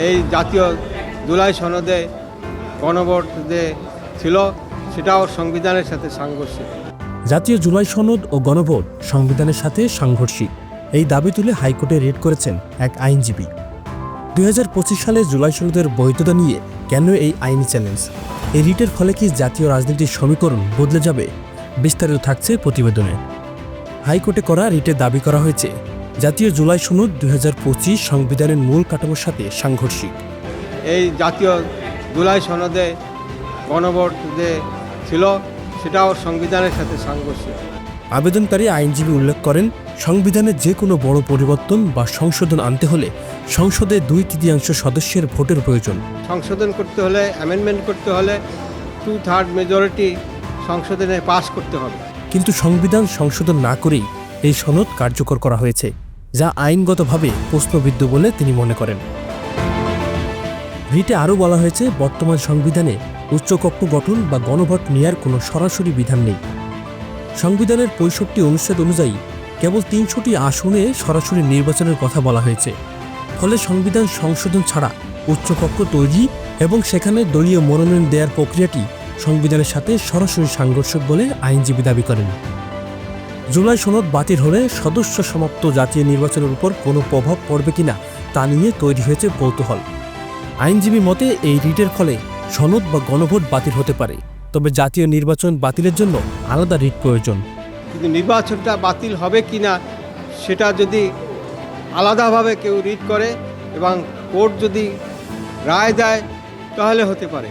এই জাতীয় জুলাই সনদে গণভোট যে ছিল সেটাও সংবিধানের সাথে সাংঘর্ষিক। জাতীয় জুলাই সনদ ও গণভোট সংবিধানের সাথে সাংঘর্ষিক, এই দাবি তুলে হাইকোর্টে রিট করেছেন এক আইনজীবী। 2025 সালে জুলাই সনদের বৈধতা নিয়ে কেন এই আইনি চ্যালেঞ্জ? এই রিটের ফলে কি জাতীয় রাজনীতির সমীকরণ বদলে যাবে? বিস্তারিত থাকছে প্রতিবেদনে। হাইকোর্টে করা রিটে দাবি করা হয়েছে জাতীয় জুলাই সনদ 2025 সংবিধানের মূল কাঠামোর সাথে সাংঘর্ষিক। এই জাতীয় জুলাই সনদে গণভোট যে ছিল সেটাও সংবিধানের সাথে সাংঘর্ষিক। আবেদনকারী আইনজীবী উল্লেখ করেন, সংবিধানে যে কোনো বড় পরিবর্তন বা সংশোধন আনতে হলে সংসদে 2/3 সদস্যের ভোটের প্রয়োজন। সংশোধন করতে হলে, অ্যামেন্ডমেন্ট করতে হলে 2/3 মেজরিটি সংশোধনে পাস করতে হবে। কিন্তু সংবিধান সংশোধন না করেই এই সনদ কার্যকর করা হয়েছে, যা আইনগতভাবে প্রশ্নবিদ্ধ বলে তিনি মনে করেন। রিটে আরও বলা হয়েছে, বর্তমান সংবিধানে উচ্চকক্ষ গঠন বা গণভোট নেওয়ার কোনো সরাসরি বিধান নেই। সংবিধানের 65 অনুচ্ছেদ অনুযায়ী কেবল 300টি আসনে সরাসরি নির্বাচনের কথা বলা হয়েছে। ফলে সংবিধান সংশোধন ছাড়া উচ্চকক্ষ তৈরি এবং সেখানে দলীয় মনোনয়ন দেওয়ার প্রক্রিয়াটি সংবিধানের সাথে সরাসরি সাংঘর্ষিক বলে আইনজীবী দাবি করেন। জুলাই সনদ বাতিল হলে সদস্য সমাপ্ত জাতীয় নির্বাচনের উপর কোনো প্রভাব পড়বে কিনা তা নিয়ে তৈরি হয়েছে কৌতূহল। আইনজীবী মতে এই রিটের ফলে সনদ বা গণভোট বাতিল হতে পারে, তবে জাতীয় নির্বাচন বাতিলের জন্য আলাদা রিট প্রয়োজন। কিন্তু নির্বাচনটা বাতিল হবে কি না সেটা যদি আলাদাভাবে কেউ রিট করে এবং কোর্ট যদি রায় দেয় তাহলে হতে পারে।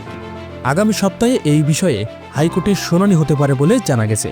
আগামী সপ্তাহে এই বিষয়ে হাইকোর্টের শুনানি হতে পারে বলে জানা গেছে।